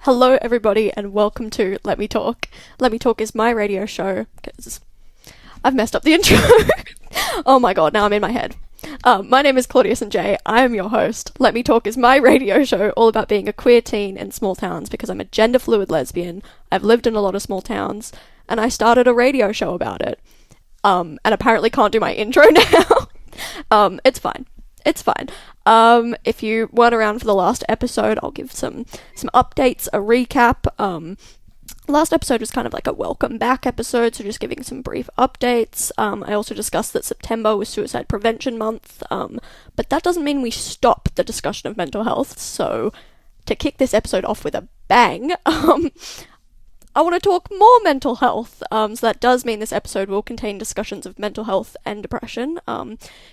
Hello everybody and welcome to Let Me Talk. Let Me Talk is my radio show, because I've messed up the intro. Oh my god, now I'm in my head. My name is Claudia and Jay. I am your host. Let Me Talk is my radio show all about being a queer teen in small towns because I'm a gender fluid lesbian. I've lived in a lot of small towns and I started a radio show about it. And apparently can't do my intro now. It's fine. It's fine. If you weren't around for the last episode, I'll give some updates, a recap. Last episode was kind of like a welcome back episode, so just giving some brief updates. I also discussed that September was Suicide Prevention Month, but that doesn't mean we stop the discussion of mental health, so to kick this episode off with a bang, I want to talk more mental health, so that does mean this episode will contain discussions of mental health and depression.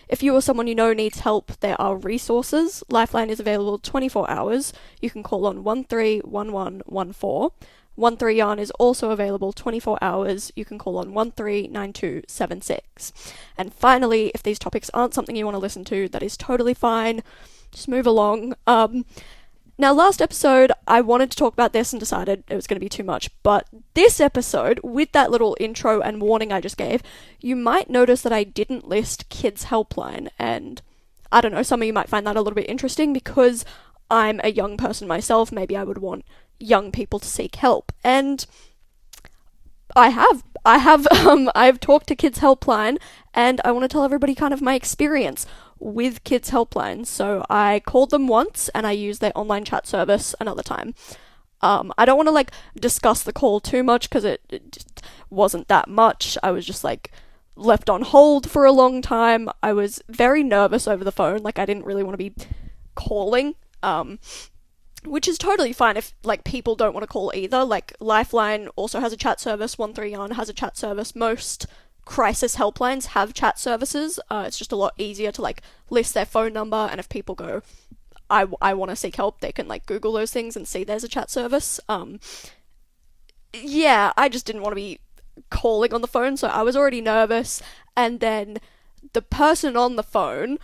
If you or someone you know needs help, there are resources. Lifeline is available 24 hours. You can call on 131114. 13 Yarn is also available 24 hours. You can call on 139276. And finally, if these topics aren't something you want to listen to, that is totally fine. Just move along. Now, last episode, I wanted to talk about this and decided it was going to be too much, but this episode, with that little intro and warning I just gave, you might notice that I didn't list KidsHelpline, and I don't know, some of you might find that a little bit interesting because I'm a young person myself. Maybe I would want young people to seek help, and I've talked to KidsHelpline, and I want to tell everybody kind of my experience with KidsHelpline. So I called them once and I used their online chat service another time. I don't want to discuss the call too much because it just wasn't that much. I was just left on hold for a long time. I was very nervous over the phone. I didn't really want to be calling, which is totally fine if people don't want to call either. Lifeline also has a chat service. 13 Yarn has a chat service. Most crisis helplines have chat services. It's just a lot easier to list their phone number, and if people go, I want to seek help, they can Google those things and see there's a chat service. Yeah, I just didn't want to be calling on the phone, so I was already nervous, and then the person on the phone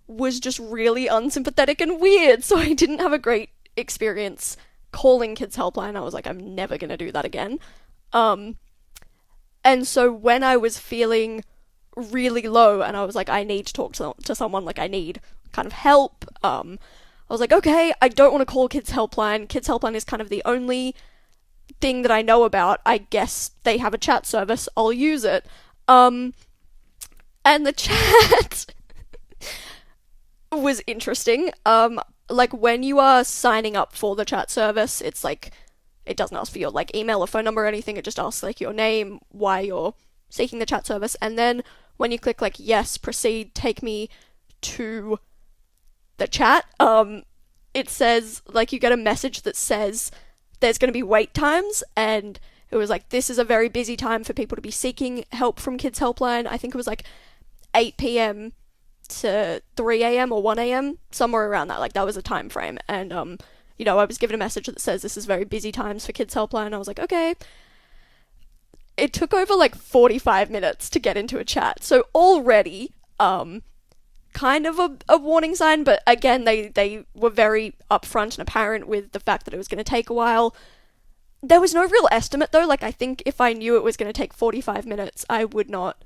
was just really unsympathetic and weird, so I didn't have a great experience calling KidsHelpline. I was I'm never gonna do that again. And so when I was feeling really low and I was I need to talk to someone, I need kind of help, I was okay, I don't want to call KidsHelpline. KidsHelpline is kind of the only thing that I know about. I guess they have a chat service, I'll use it. And the chat was interesting. When you are signing up for the chat service, it's it doesn't ask for your email or phone number or anything. It just asks your name, why you're seeking the chat service, and then when you click yes, proceed, take me to the chat, it says you get a message that says there's going to be wait times, and it was this is a very busy time for people to be seeking help from KidsHelpline. I think it was 8 p.m. to 3 a.m. or 1 a.m. somewhere around that. That was a time frame, and I was given a message that says this is very busy times for KidsHelpline. I was okay. It took over 45 minutes to get into a chat. So already, kind of a warning sign, but again, they were very upfront and apparent with the fact that it was going to take a while. There was no real estimate though. I think if I knew it was going to take 45 minutes, I would not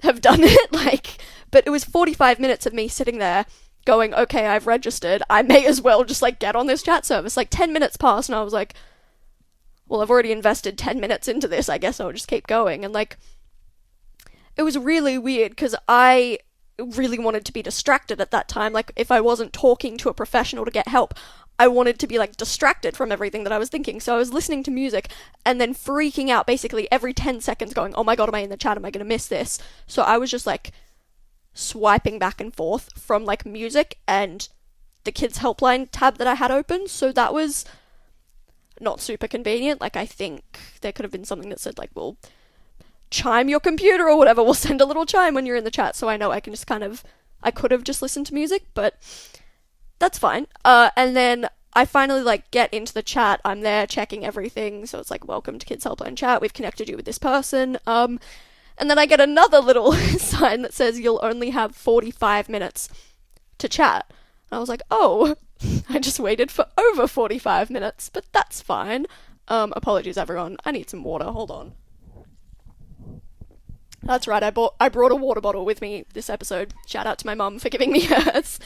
have done it. But it was 45 minutes of me sitting there going, okay, I've registered, I may as well just get on this chat service. 10 minutes passed and I was well, I've already invested 10 minutes into this, I guess I'll just keep going. And it was really weird because I really wanted to be distracted at that time. If I wasn't talking to a professional to get help, I wanted to be distracted from everything that I was thinking. So I was listening to music and then freaking out basically every 10 seconds going, oh my god, am I in the chat, am I gonna miss this? So I was just swiping back and forth from music and the KidsHelpline tab that I had open, so that was not super convenient. I think there could have been something that said well, chime your computer or whatever, we'll send a little chime when you're in the chat, so I know I can just I could have just listened to music, but that's fine. And then I finally get into the chat, I'm there checking everything, so it's welcome to KidsHelpline chat, we've connected you with this person, and then I get another little sign that says you'll only have 45 minutes to chat. And I was oh, I just waited for over 45 minutes, but that's fine. Apologies everyone, I need some water, hold on. That's right, I brought a water bottle with me this episode. Shout out to my mum for giving me hers.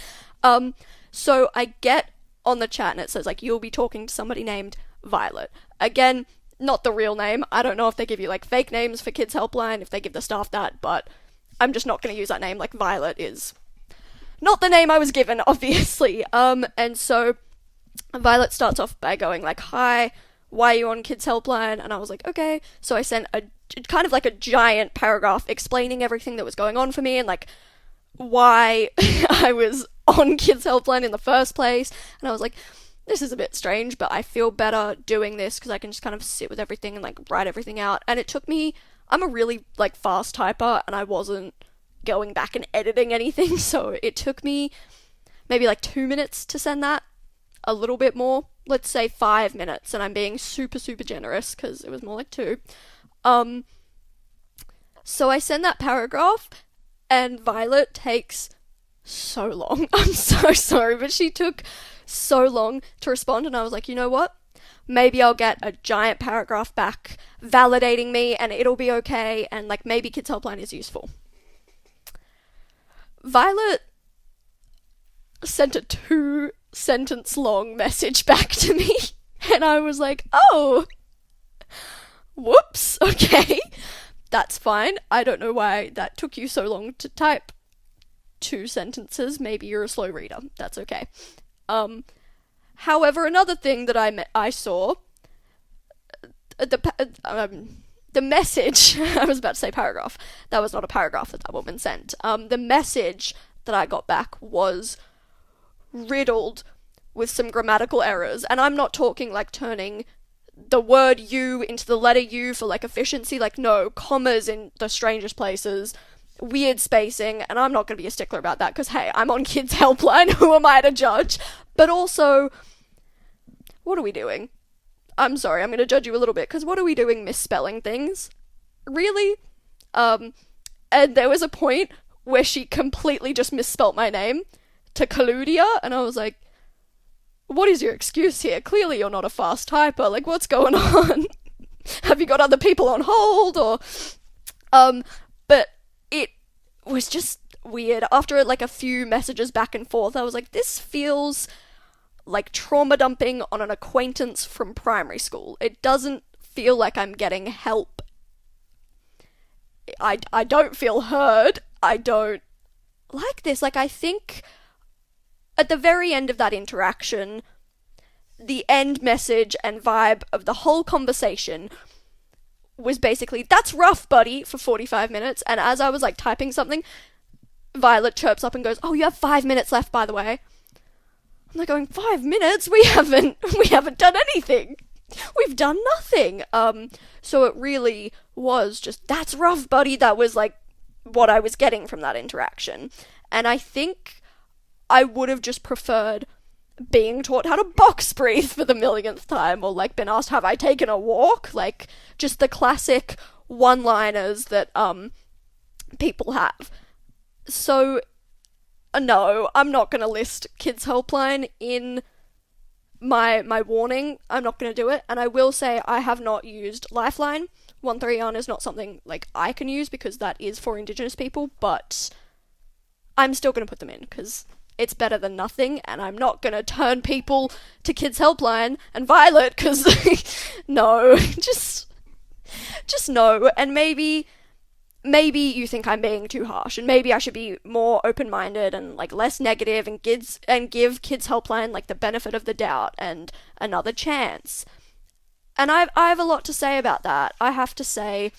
So I get on the chat and it says, like, you'll be talking to somebody named Violet. Again, not the real name. I don't know if they give you, like, fake names for Kids Helpline, if they give the staff that, but I'm just not going to use that name. Like, Violet is not the name I was given, obviously. And so Violet starts off by going, like, hi, why are you on Kids Helpline? And I was like, okay. So I sent a kind of like a giant paragraph explaining everything that was going on for me and, like, why I was on Kids Helpline in the first place. And I was like, this is a bit strange, but I feel better doing this because I can just kind of sit with everything and, like, write everything out. And it took me, I'm a really, like, fast typer and I wasn't going back and editing anything, so it took me maybe like 2 minutes to send that, a little bit more, let's say 5 minutes, and I'm being super generous because it was more like 2. So I send that paragraph and Violet takes so long. I'm so sorry, but she took so long to respond, and I was like, you know what? Maybe I'll get a giant paragraph back validating me and it'll be okay, and, like, maybe Kids Helpline is useful. Violet sent a 2-sentence long message back to me, and I was like, oh, whoops, okay, that's fine. I don't know why that took you so long to type 2 sentences. Maybe you're a slow reader. That's okay. However, another thing that I saw, the message, I was about to say paragraph, that was not a paragraph that woman sent. The message that I got back was riddled with some grammatical errors, and I'm not talking like turning the word you into the letter U for, like, efficiency, like, no, commas in the strangest places, weird spacing, and I'm not going to be a stickler about that, because, hey, I'm on Kids Helpline, who am I to judge? But also, what are we doing? I'm sorry, I'm going to judge you a little bit, because what are we doing misspelling things? Really? And there was a point where she completely just misspelt my name to Claudia, and I was like, what is your excuse here? Clearly you're not a fast typer, like, what's going on? Have you got other people on hold, or... But it was just weird. After, like, a few messages back and forth, I was like, this feels like trauma dumping on an acquaintance from primary school. It doesn't feel like I'm getting help. I don't feel heard. I don't like this. Like, I think at the very end of that interaction, the end message and vibe of the whole conversation was basically, that's rough, buddy, for 45 minutes. And as I was, like, typing something, Violet chirps up and goes, oh, you have 5 minutes left, by the way. I'm like going, 5 minutes? We haven't done anything. We've done nothing. So it really was just, that's rough, buddy. That was, like, what I was getting from that interaction. And I think I would have just preferred being taught how to box breathe for the millionth time, or, like, been asked, have I taken a walk? Like, just the classic one-liners that, people have. So, no, I'm not gonna list Kids Helpline in my warning. I'm not gonna do it, and I will say I have not used Lifeline. 131 is not something, like, I can use, because that is for Indigenous people, but I'm still gonna put them in, because it's better than nothing, and I'm not gonna turn people to Kids Helpline and Violet, because, no, just no. And maybe you think I'm being too harsh, and maybe I should be more open-minded and, like, less negative, and give Kids Helpline, like, the benefit of the doubt and another chance. And I have a lot to say about that. I have to say,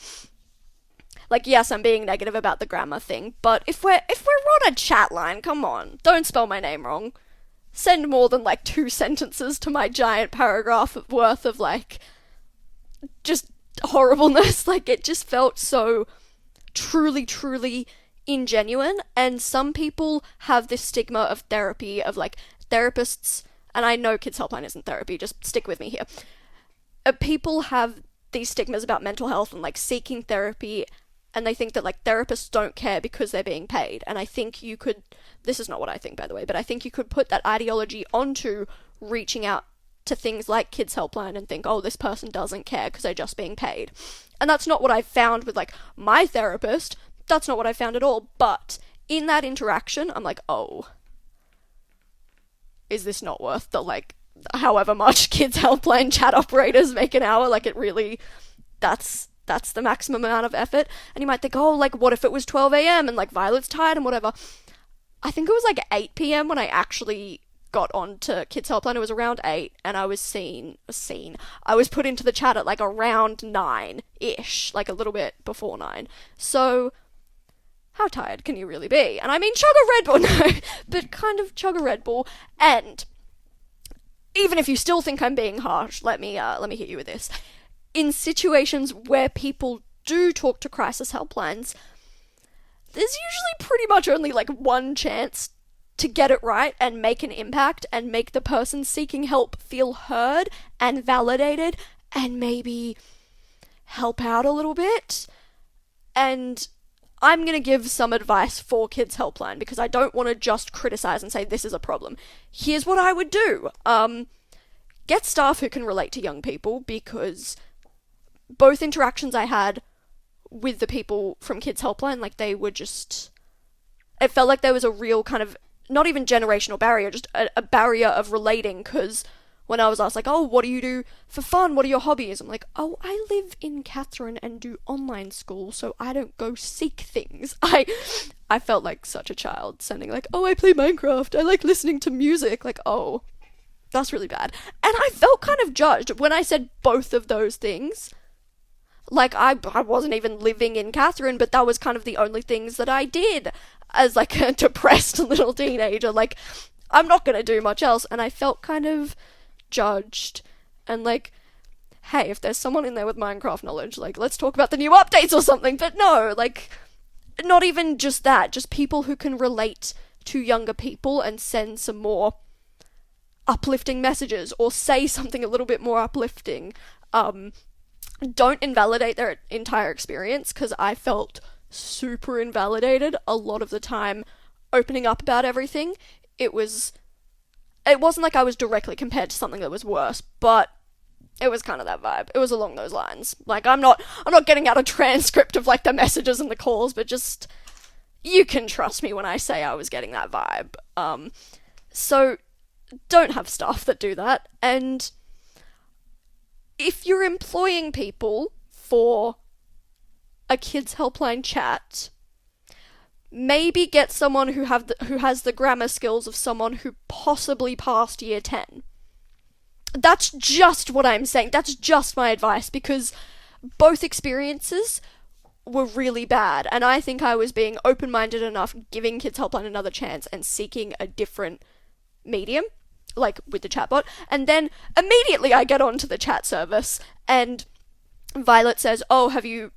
like, yes, I'm being negative about the grammar thing, but if we're on a chat line, come on, don't spell my name wrong. Send more than, like, 2 sentences to my giant paragraph worth of, like, just horribleness. Like, it just felt so truly ingenuine, and some people have this stigma of therapy, of, like, therapists, and I know Kids Helpline isn't therapy, just stick with me here. People have these stigmas about mental health and, like, seeking therapy, and they think that like therapists don't care because they're being paid. And I think you could, this is not what I think, by the way, but I think you could put that ideology onto reaching out to things like Kids Helpline and think, oh, this person doesn't care because they're just being paid. And that's not what I found with like my therapist. That's not what I found at all. But in that interaction, I'm like, oh, is this not worth the like however much Kids Helpline chat operators make an hour? Like, it really, that's the maximum amount of effort. And you might think, oh, like, what if it was 12 a.m. and like Violet's tired and whatever. I think it was like 8 p.m. when I actually got on to Kids Helpline. It was around 8, and I was I was put into the chat at like around 9-ish, like a little bit before 9. So how tired can you really be? And I mean, chug a Red Bull, no, but kind of chug a Red Bull. And even if you still think I'm being harsh, let me hit you with this. In situations where people do talk to crisis helplines, there's usually pretty much only like one chance to get it right and make an impact and make the person seeking help feel heard and validated and maybe help out a little bit. And I'm going to give some advice for Kids Helpline because I don't want to just criticize and say this is a problem. Here's what I would do. Get staff who can relate to young people, because both interactions I had with the people from Kids Helpline, like, they were just, it felt like there was a real kind of, not even generational barrier, just a barrier of relating, because when I was asked, like, oh, what do you do for fun? What are your hobbies? I'm like, oh, I live in Catherine and do online school, so I don't go seek things. I felt like such a child, sending like, oh, I play Minecraft, I like listening to music, like, oh, that's really bad. And I felt kind of judged when I said both of those things. Like, I wasn't even living in Catherine, but that was kind of the only things that I did as, like, a depressed little teenager. Like, I'm not gonna do much else, and I felt kind of judged. And, like, hey, if there's someone in there with Minecraft knowledge, like, let's talk about the new updates or something. But no, like, not even just that, just people who can relate to younger people and send some more uplifting messages, or say something a little bit more uplifting. Don't invalidate their entire experience, because I felt super invalidated a lot of the time opening up about everything. It wasn't like I was directly compared to something that was worse, but it was kind of that vibe. It was along those lines. Like, I'm not getting out a transcript of like the messages and the calls, but just, you can trust me when I say I was getting that vibe. So don't have staff that do that. And if you're employing people for a Kids Helpline chat, maybe get someone who has the grammar skills of someone who possibly passed year 10. That's just what I'm saying. That's just my advice, because both experiences were really bad, and I think I was being open-minded enough, giving Kids Helpline another chance and seeking a different medium, like with the chatbot. And then immediately I get onto the chat service and Violet says, oh, have you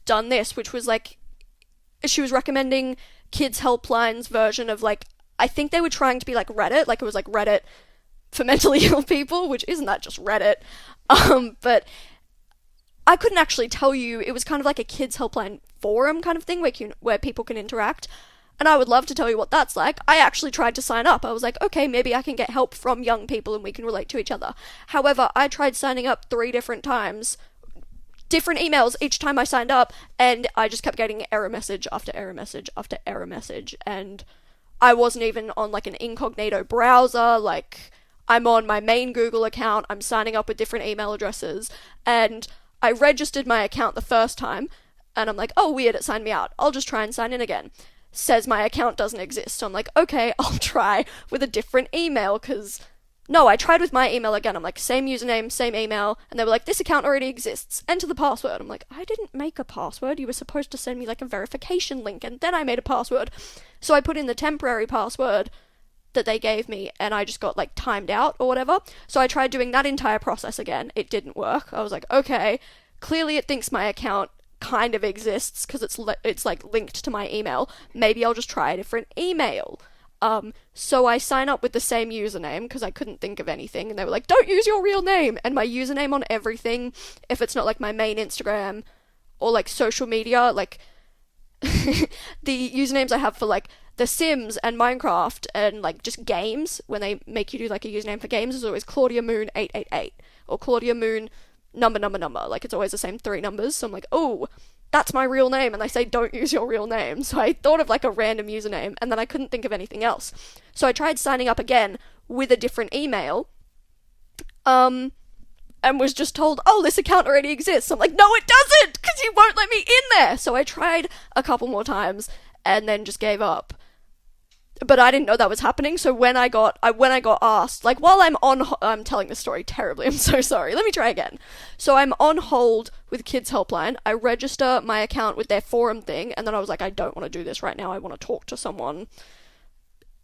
done this? Which was like, she was recommending Kids Helpline's version of, like, I think they were trying to be like Reddit, like it was like Reddit for mentally ill people, which isn't that just Reddit? But I couldn't actually tell you. It was kind of like a Kids Helpline forum kind of thing where people can interact. And I would love to tell you what that's like. I actually tried to sign up. I was like, okay, maybe I can get help from young people and we can relate to each other. However, I tried signing up 3 different times, different emails each time I signed up, and I just kept getting error message after error message after error message. And I wasn't even on like an incognito browser. Like, I'm on my main Google account. I'm signing up with different email addresses. And I registered my account the first time, and I'm like, oh, weird, it signed me out. I'll just try and sign in again. Says my account doesn't exist. So I'm like, okay, I'll try with a different email, because no, I tried with my email again. I'm like, same username, same email, and they were like, this account already exists. Enter the password. I'm like, I didn't make a password. You were supposed to send me like a verification link, and then I made a password. So I put in the temporary password that they gave me, and I just got like timed out or whatever. So I tried doing that entire process again. It didn't work. I was like, okay, clearly it thinks my account kind of exists because it's like linked to my email. Maybe I'll just try a different email. So I sign up with the same username because I couldn't think of anything, and they were like, don't use your real name. And my username on everything, if it's not like my main Instagram or like social media, like the usernames I have for like The Sims and Minecraft and like just games, when they make you do like a username for games, is always Claudia Moon 888 or Claudia Moon number. Like it's always the same 3 numbers. So I'm like, oh, that's my real name, and they say don't use your real name. So I thought of like a random username, and then I couldn't think of anything else. So I tried signing up again with a different email, and was just told, oh, this account already exists. I'm like, no, it doesn't, because you won't let me in there. So I tried a couple more times and then just gave up. But I didn't know that was happening. So when I got asked, like while I'm telling this story terribly, I'm so sorry. Let me try again. So I'm on hold with KidsHelpline. I register my account with their forum thing, and then I was like, I don't want to do this right now. I want to talk to someone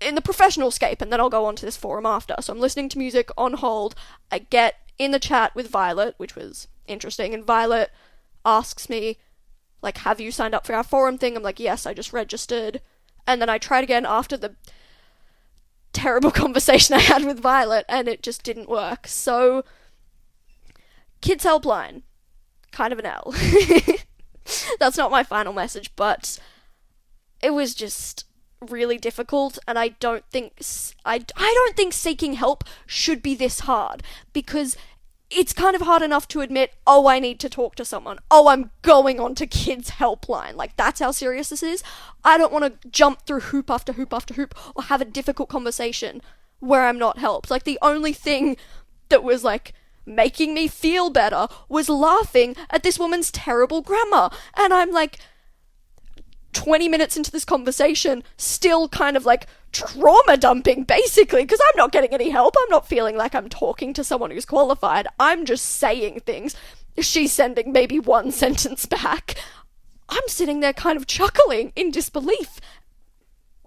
in the professional scape, and then I'll go on to this forum after. So I'm listening to music on hold. I get in the chat with Violet, which was interesting, and Violet asks me, like, have you signed up for our forum thing? I'm like, yes, I just registered. And then I tried again after the terrible conversation I had with Violet, and it just didn't work. So, KidsHelpline, kind of an L. That's not my final message, but it was just really difficult, and I don't think seeking help should be this hard, because it's kind of hard enough to admit, oh, I need to talk to someone. Oh, I'm going on to KidsHelpline. Like, that's how serious this is. I don't want to jump through hoop after hoop after hoop or have a difficult conversation where I'm not helped. Like, the only thing that was, like, making me feel better was laughing at this woman's terrible grammar. And I'm, like, 20 minutes into this conversation, still kind of, like, trauma dumping, basically, because I'm not getting any help. I'm not feeling like I'm talking to someone who's qualified. I'm just saying things. She's sending maybe one sentence back. I'm sitting there kind of chuckling in disbelief.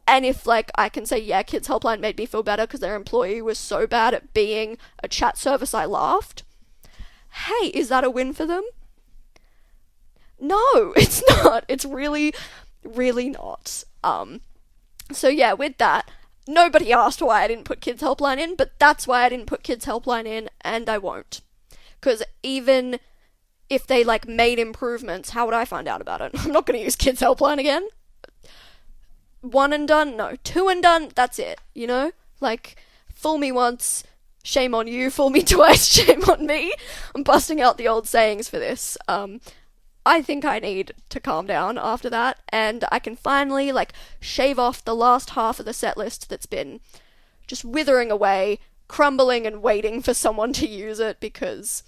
And if, like, I can say, yeah, KidsHelpline made me feel better because their employee was so bad at being a chat service I laughed, hey, is that a win for them? No, it's not. It's really, really not. So yeah, with that, nobody asked why I didn't put KidsHelpline in, but that's why I didn't put KidsHelpline in, and I won't. Because even if they, like, made improvements, how would I find out about it? I'm not going to use KidsHelpline again. 1 and done? No. 2 and done? That's it, you know? Like, fool me once, shame on you. Fool me twice, shame on me. I'm busting out the old sayings for this. I think I need to calm down after that, and I can finally, like, shave off the last half of the set list that's been just withering away, crumbling and waiting for someone to use it, because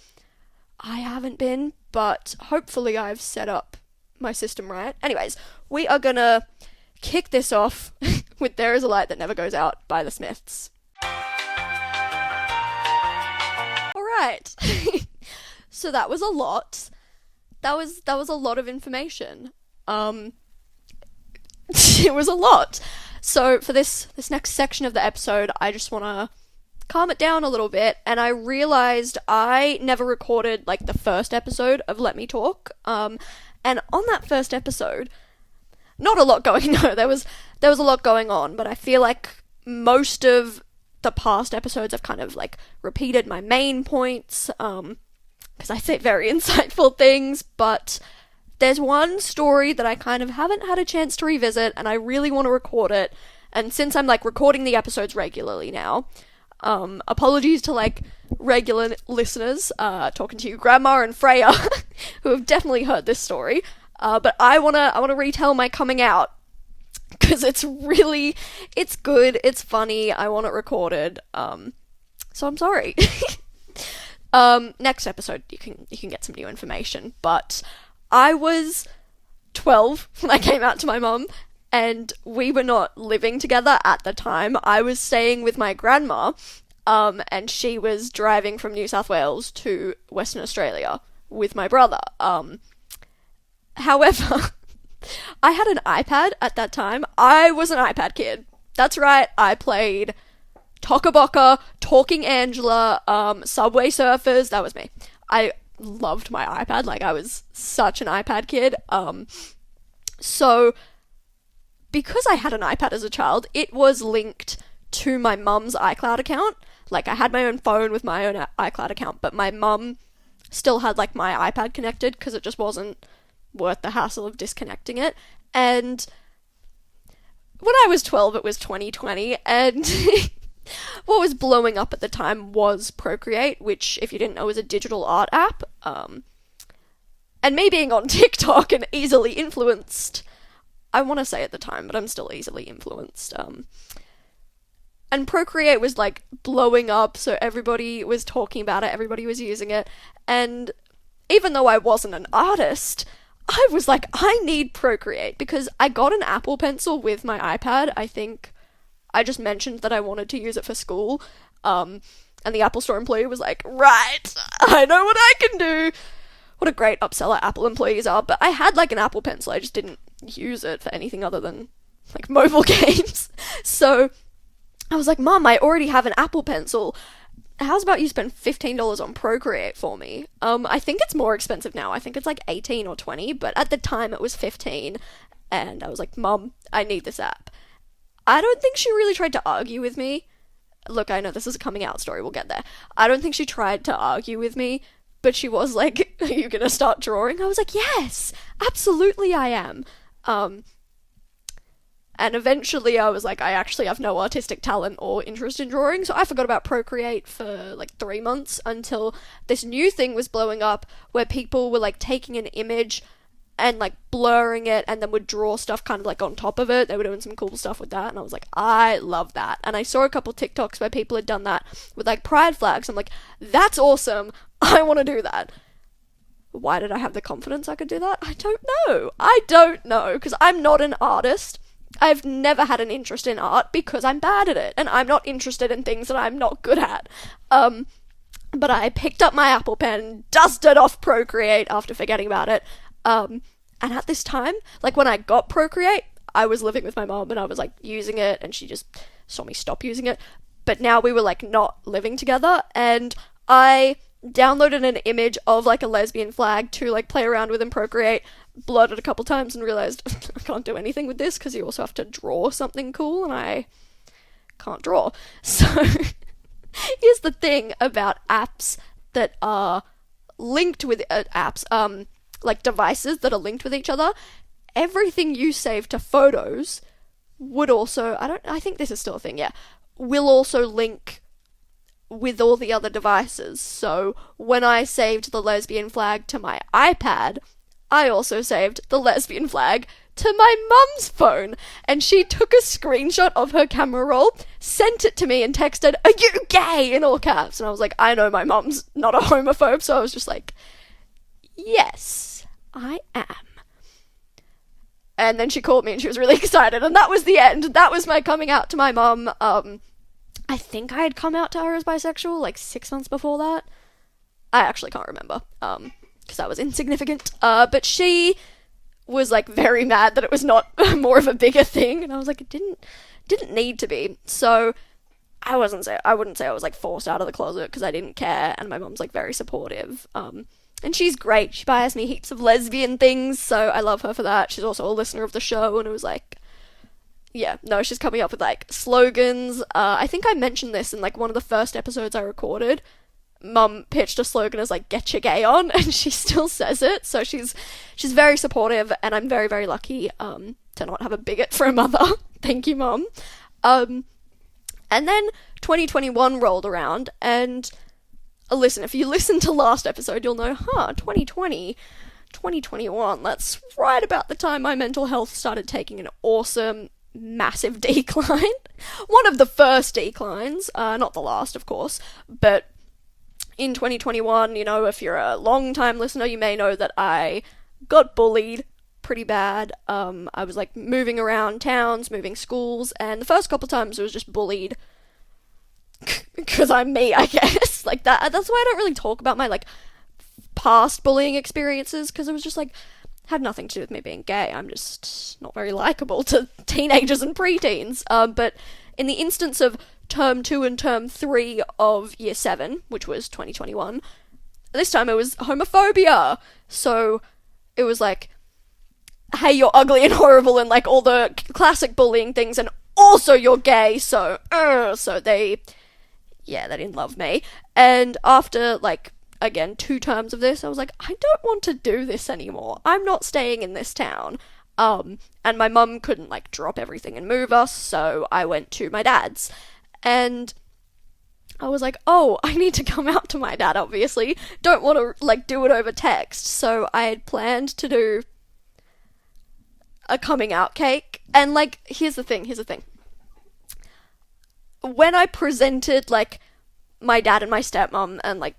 I haven't been, but hopefully I've set up my system right. Anyways, we are gonna kick this off with There Is a Light That Never Goes Out by the Smiths. Alright. So that was a lot. That was a lot of information. It was a lot. So for this next section of the episode, I just want to calm it down a little bit, and I realized I never recorded, like, the first episode of Let Me Talk, and on that first episode, not a lot going, no, there was a lot going on, but I feel like most of the past episodes I've kind of, like, repeated my main points, because I say very insightful things, but there's one story that I kind of haven't had a chance to revisit, and I really want to record it, and since I'm, like, recording the episodes regularly now, apologies to, like, regular listeners, talking to you, Grandma and Freya, who have definitely heard this story, but I wanna retell my coming out, because it's good, it's funny, I want it recorded, so I'm sorry. Next episode, you can get some new information, but I was 12 when I came out to my mum, and we were not living together at the time. I was staying with my grandma, and she was driving from New South Wales to Western Australia with my brother. However, I had an iPad at that time. I was an iPad kid. That's right, I played Toca Boca, Talking Angela, Subway Surfers, that was me. I loved my iPad, like, I was such an iPad kid. So, because I had an iPad as a child, it was linked to my mum's iCloud account. Like, I had my own phone with my own iCloud account, but my mum still had, like, my iPad connected, because it just wasn't worth the hassle of disconnecting it. And when I was 12, it was 2020, and what was blowing up at the time was Procreate, which, if you didn't know, is a digital art app. And me being on TikTok and easily influenced, I want to say at the time, but I'm still easily influenced. And Procreate was like blowing up, so everybody was talking about it, everybody was using it, and even though I wasn't an artist, I was like, I need Procreate, because I got an Apple Pencil with my iPad. I think I just mentioned that I wanted to use it for school, and the Apple Store employee was like, right, I know what I can do. What a great upseller Apple employees are. But I had like an Apple Pencil, I just didn't use it for anything other than like mobile games. So I was like, Mum, I already have an Apple Pencil. How's about you spend $15 on Procreate for me? I think it's more expensive now. I think it's like 18 or 20, but at the time it was 15. And I was like, Mum, I need this app. I don't think she really tried to argue with me. Look, I know this is a coming out story, we'll get there. I don't think she tried to argue with me, but she was like, are you gonna start drawing? I was like, yes, absolutely I am. And eventually I was like, I actually have no artistic talent or interest in drawing, so I forgot about Procreate for like 3 months until this new thing was blowing up where people were like taking an image and like blurring it and then would draw stuff kind of like on top of it. They were doing some cool stuff with that, and I was like, I love that. And I saw a couple TikToks where people had done that with like pride flags. I'm like, that's awesome, I want to do that. Why did I have the confidence I could do that? I don't know, because I'm not an artist. I've never had an interest in art because I'm bad at it, and I'm not interested in things that I'm not good at. But I picked up my Apple Pen, dusted off Procreate after forgetting about it, and at this time, like when I got Procreate, I was living with my mom and I was like using it, and she just saw me stop using it. But now we were like not living together, and I downloaded an image of like a lesbian flag to like play around with in Procreate, blurred it a couple times and realized I can't do anything with this because you also have to draw something cool, and I can't draw. So here's the thing about apps that are linked with like devices that are linked with each other. Everything you save to photos would also, I think this is still a thing, yeah, will also link with all the other devices. So when I saved the lesbian flag to my iPad, I also saved the lesbian flag to my mum's phone, and she took a screenshot of her camera roll, sent it to me, and texted, "Are you gay?" in all caps. And I was like, I know my mum's not a homophobe, so I was just like, yes, I am. And then she called me and she was really excited, and that was the end. That was my coming out to my mum. I think I had come out to her as bisexual like 6 months before that. I actually can't remember, because that was insignificant. But she was like very mad that it was not more of a bigger thing, and I was like, it didn't need to be. So I wouldn't say I was like forced out of the closet because I didn't care, and my mum's like very supportive. And she's great. She buys me heaps of lesbian things, so I love her for that. She's also a listener of the show, and it was like, yeah, no, she's coming up with like slogans. I think I mentioned this in like one of the first episodes I recorded. Mum pitched a slogan as like, "Get your gay on," and she still says it. So she's very supportive, and I'm very, very lucky to not have a bigot for a mother. Thank you, Mum. And then 2021 rolled around, and listen, if you listen to last episode, you'll know, 2020, 2021, that's right about the time my mental health started taking an awesome, massive decline. One of the first declines, not the last, of course, but in 2021, you know, if you're a long-time listener, you may know that I got bullied pretty bad. I was, like, moving around towns, moving schools, and the first couple times it was just bullied because I'm me, I guess. Like, that's why I don't really talk about my, like, past bullying experiences, because it was just, like, had nothing to do with me being gay. I'm just not very likable to teenagers and preteens. But in the instance of term 2 and term 3 of year 7, which was 2021, this time it was homophobia. So it was like, hey, you're ugly and horrible, and like all the classic bullying things, and also you're gay, so they didn't love me. And after like, again, 2 terms of this, I was like, I don't want to do this anymore. I'm not staying in this town. And my mum couldn't, like, drop everything and move us, so I went to my dad's. And I was like, oh, I need to come out to my dad, obviously. Don't want to, like, do it over text. So I had planned to do a coming out cake. And, like, here's the thing. When I presented, like, my dad and my stepmom and, like,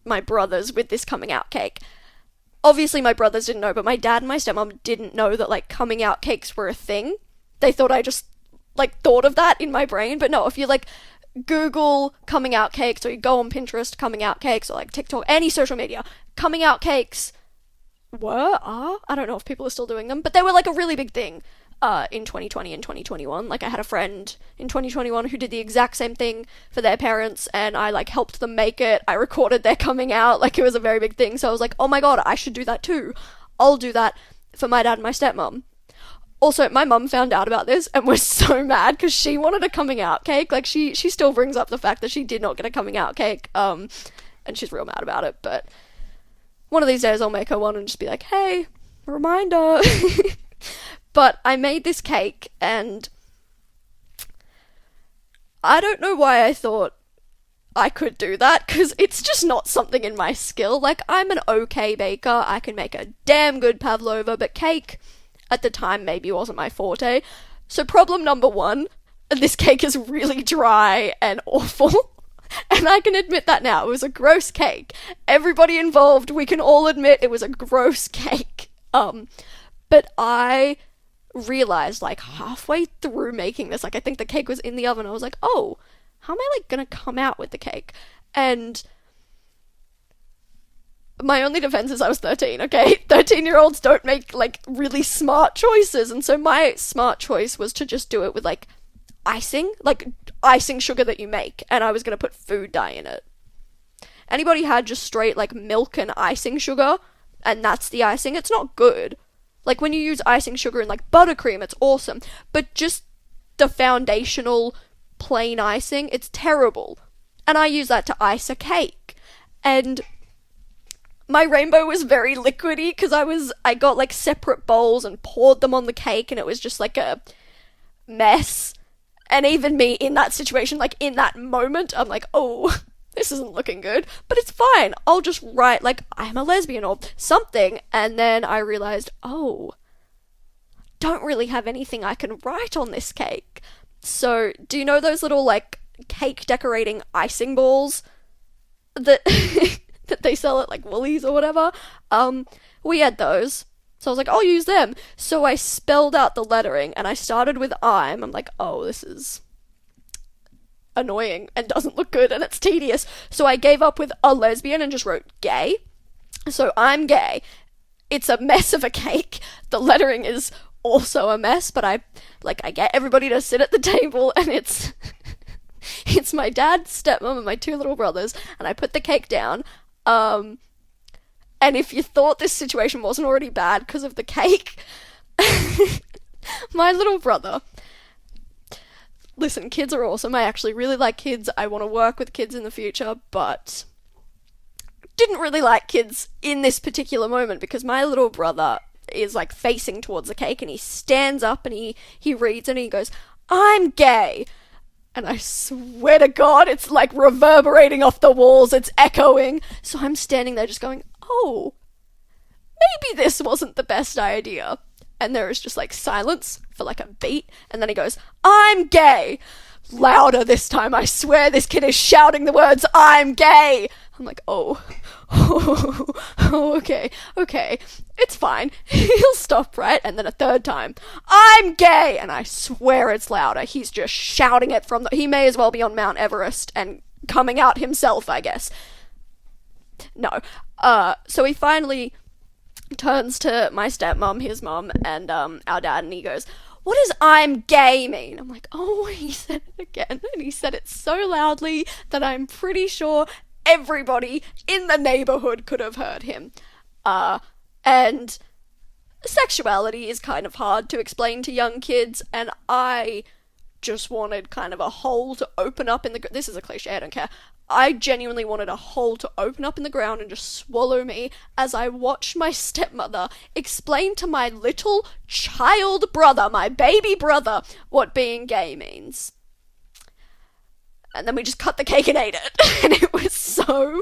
my brothers with this coming out cake, obviously my brothers didn't know, but my dad and my stepmom didn't know that, like, coming out cakes were a thing. They thought I just, like, thought of that in my brain. But no, if you, like, Google coming out cakes, or you go on Pinterest coming out cakes, or, like, TikTok, any social media, coming out cakes are, I don't know if people are still doing them, but they were, like, a really big thing in 2020 and 2021. Like, I had a friend in 2021 who did the exact same thing for their parents, and I, like, helped them make it. I recorded their coming out. Like, it was a very big thing. So I was like, oh my god, I should do that too. I'll do that for my dad and my stepmom. Also, my mum found out about this and was so mad because she wanted a coming out cake. Like, she still brings up the fact that she did not get a coming out cake, and she's real mad about it. But one of these days I'll make her one and just be like, hey, reminder. But I made this cake, and I don't know why I thought I could do that, because it's just not something in my skill. Like, I'm an okay baker. I can make a damn good pavlova, but cake at the time maybe wasn't my forte. So problem number one, this cake is really dry and awful. And I can admit that now. It was a gross cake. Everybody involved, we can all admit it was a gross cake. But I realized, like, halfway through making this, like, I think the cake was in the oven, I was like, oh, how am I, like, gonna come out with the cake? And my only defense is I was 13, okay? 13-year-olds don't make, like, really smart choices, and so my smart choice was to just do it with, like, icing sugar that you make, and I was gonna put food dye in it. Anybody had just straight, like, milk and icing sugar, and that's the icing, it's not good. Like, when you use icing sugar in, like, buttercream, it's awesome. But just the foundational plain icing, it's terrible. And I use that to ice a cake. And my rainbow was very liquidy, because I got, like, separate bowls and poured them on the cake, and it was just, like, a mess. And even me in that situation, like, in that moment, I'm like, oh, this isn't looking good, but it's fine. I'll just write, like, I'm a lesbian or something. And then I realized, oh, don't really have anything I can write on this cake. So, do you know those little, like, cake decorating icing balls that that they sell at, like, Woolies or whatever? We had those. So I was like, I'll use them. So I spelled out the lettering, and I started with I'm like, oh, this is annoying and doesn't look good and it's tedious. So I gave up with a lesbian and just wrote gay. So I'm gay. It's a mess of a cake. The lettering is also a mess, but I get everybody to sit at the table, and it's it's my dad, stepmom, and my two little brothers, and I put the cake down. And if you thought this situation wasn't already bad because of the cake, my little brother, listen, kids are awesome. I actually really like kids. I want to work with kids in the future, but didn't really like kids in this particular moment, because my little brother is, like, facing towards the cake, and he stands up and he reads and he goes, I'm gay. And I swear to God, it's, like, reverberating off the walls. It's echoing. So I'm standing there just going, oh, maybe this wasn't the best idea. And there is just, like, silence for, like, a beat. And then he goes, I'm gay. Louder this time. I swear this kid is shouting the words, I'm gay. I'm like, oh, okay, it's fine. He'll stop, right? And then a third time, I'm gay. And I swear it's louder. He's just shouting it from he may as well be on Mount Everest and coming out himself, I guess. No. So he finally turns to my stepmom, his mom, and our dad, and he goes, what does I'm gay mean? I'm like, oh, he said it again. And he said it so loudly that I'm pretty sure everybody in the neighborhood could have heard him. And sexuality is kind of hard to explain to young kids, and I just wanted kind of a hole to open up in the... This is a cliche, I don't care. I genuinely wanted a hole to open up in the ground and just swallow me as I watched my stepmother explain to my little child brother, my baby brother, what being gay means. And then we just cut the cake and ate it. And it was so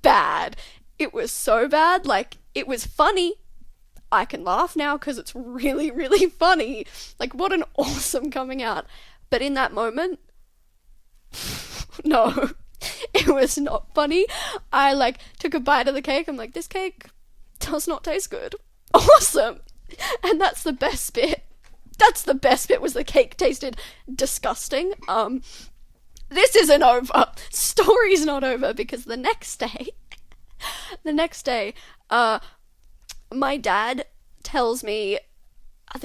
bad. It was so bad. Like, it was funny. I can laugh now because it's really, really funny. Like, what an awesome coming out. But in that moment, no, it was not funny. I, like, took a bite of the cake. I'm like, this cake does not taste good. Awesome. And that's the best bit. That's the best bit, was the cake tasted disgusting. This isn't over. Story's not over, because the next day, my dad tells me, I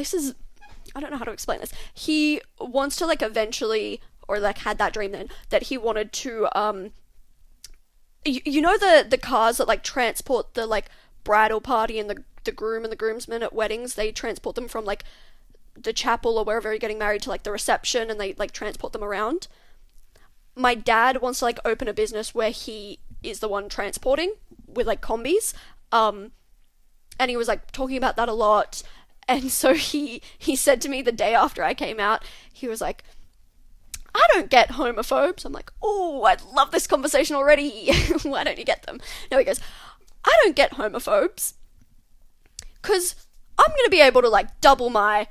don't know how to explain this. He wants to, like, eventually, or, like, had that dream then, that he wanted to, you know the cars that, like, transport the, like, bridal party and the groom and the groomsmen at weddings? They transport them from, like, the chapel or wherever you're getting married to, like, the reception, and they, like, transport them around. My dad wants to, like, open a business where he is the one transporting with, like, combis. And he was, like, talking about that a lot. And so he said to me the day after I came out, he was like, I don't get homophobes. I'm like, oh, I love this conversation already. Why don't you get them? No, he goes, I don't get homophobes because I'm going to be able to, like, double my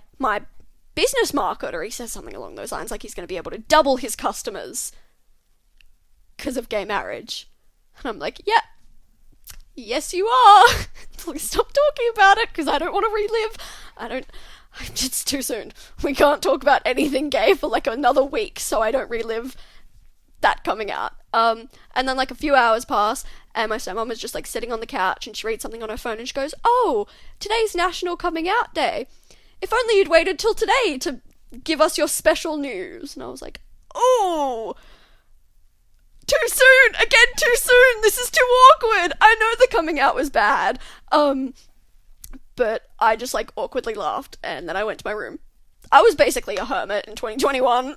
business market. Or he says something along those lines, like he's going to be able to double his customers because of gay marriage. And I'm like, yeah, yes you are. Please stop talking about it, because I don't want to relive. It's too soon. We can't talk about anything gay for, like, another week, so I don't relive that coming out. And then, like, a few hours pass, and my stepmom is just, like, sitting on the couch, and she reads something on her phone, and she goes, oh, today's National Coming Out Day. If only you'd waited till today to give us your special news. And I was like, oh, too soon! Again, too soon! This is too awkward! I know the coming out was bad. But I just, like, awkwardly laughed, and then I went to my room. I was basically a hermit in 2021.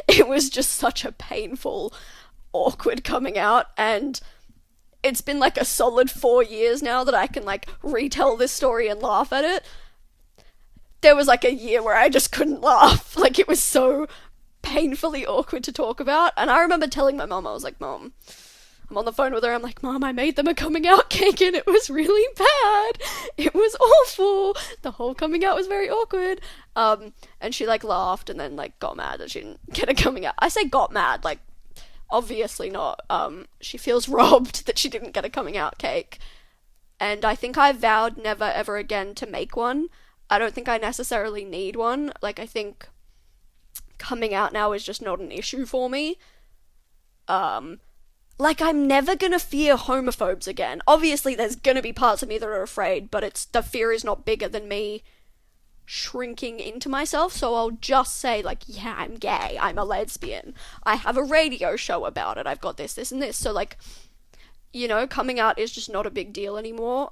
It was just such a painful, awkward coming out, and it's been, like, a solid 4 years now that I can, like, retell this story and laugh at it. There was, like, a year where I just couldn't laugh. Like, it was so painfully awkward to talk about. And I remember telling my mom, I was like, Mom, I'm on the phone with her, I'm like, Mom, I made them a coming out cake and it was really bad. It was awful. The whole coming out was very awkward. And she, like, laughed and then, like, got mad that she didn't get a coming out. I say got mad, like, obviously not. She feels robbed that she didn't get a coming out cake. And I think I vowed never ever again to make one. I don't think I necessarily need one. Like, I think coming out now is just not an issue for me. Like, I'm never gonna fear homophobes again. Obviously, there's gonna be parts of me that are afraid, but the fear is not bigger than me shrinking into myself, so I'll just say, like, yeah, I'm gay, I'm a lesbian, I have a radio show about it, I've got this, and this, so, like, you know, coming out is just not a big deal anymore.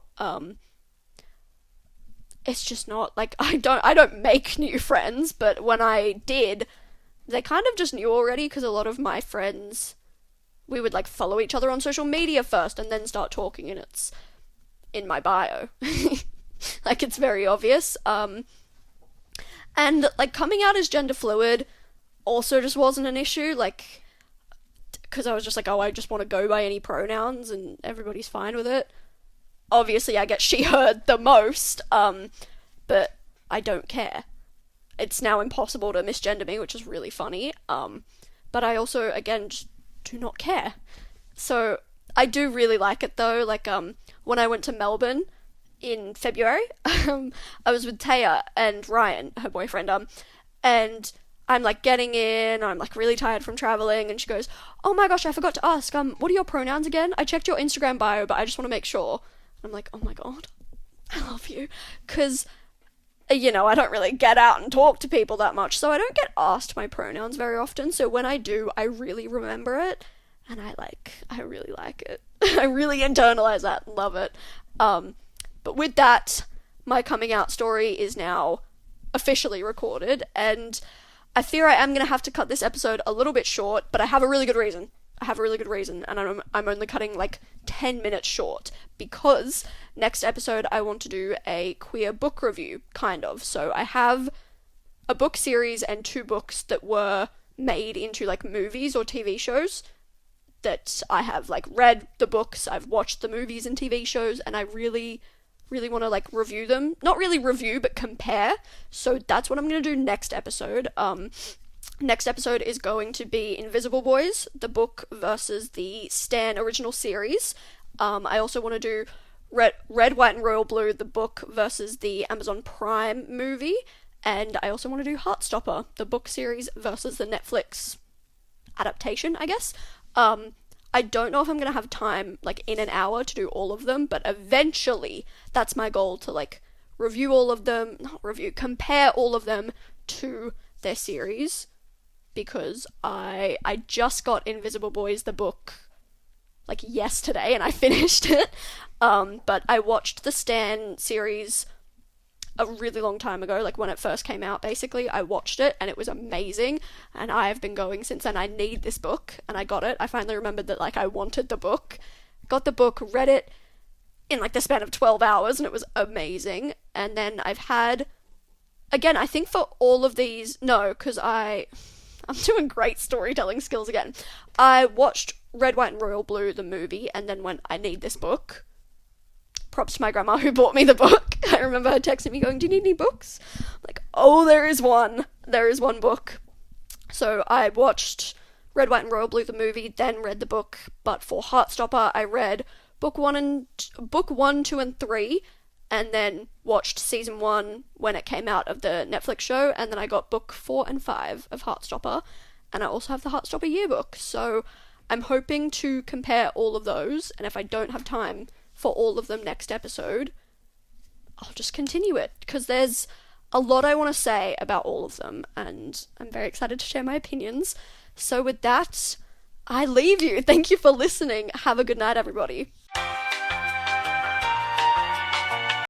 It's just not, like, I don't make new friends, but when I did, they kind of just knew already, because a lot of my friends, we would, like, follow each other on social media first, and then start talking, and it's in my bio. Like, it's very obvious. And, like, coming out as gender fluid also just wasn't an issue, like, because I was just like, oh, I just want to go by any pronouns, and everybody's fine with it. Obviously, I get she, her the most, but I don't care. It's now impossible to misgender me, which is really funny, but I also, again, just do not care. So, I do really like it, though. Like, when I went to Melbourne in February, I was with Taya and Ryan, her boyfriend, and I'm, like, getting in, I'm, like, really tired from traveling, and she goes, oh my gosh, I forgot to ask, what are your pronouns again? I checked your Instagram bio, but I just want to make sure. I'm like, oh my god, I love you, because, you know, I don't really get out and talk to people that much, so I don't get asked my pronouns very often, so when I do, I really remember it, and I really like it. I really internalize that and love it. But with that, my coming out story is now officially recorded, and I fear I am going to have to cut this episode a little bit short, but I have a really good reason. And I'm only cutting like 10 minutes short because next episode I want to do a queer book review, kind of. So I have a book series and 2 books that were made into like movies or TV shows that I have like read the books, I've watched the movies and TV shows, and I really want to like review them. Not really review, but compare. So that's what I'm going to do next episode. Next episode is going to be Invisible Boys, the book versus the Stan original series. I also want to do Red, White and Royal Blue, the book versus the Amazon Prime movie. And I also want to do Heartstopper, the book series versus the Netflix adaptation, I guess. I don't know if I'm going to have time, like, in an hour to do all of them, but eventually that's my goal, to, like, compare all of them to their series, because I just got Invisible Boys, the book, like, yesterday, and I finished it, but I watched the Stan series a really long time ago, like when it first came out, basically. I watched it and it was amazing, and I have been going since then. I need this book, and I got it. I finally remembered that, like, I wanted the book, got the book, read it in like the span of 12 hours, and it was amazing. And then I've had, again, I think for all of these, no, because I'm doing great storytelling skills again. I watched Red, White and Royal Blue, the movie, and then went, I need this book. Props to my grandma who bought me the book. I remember her texting me going, do you need any books? I'm like, oh, there is one book. So I watched Red, White and Royal Blue, the movie, then read the book. But for Heartstopper, I read book 1, 2 and 3, and then watched season 1 when it came out of the Netflix show, and then I got book 4 and 5 of Heartstopper, and I also have the Heartstopper yearbook. So I'm hoping to compare all of those, and if I don't have time for all of them next episode, I'll just continue it, because there's a lot I want to say about all of them, and I'm very excited to share my opinions. So with that, I leave you. Thank you for listening. Have a good night, everybody.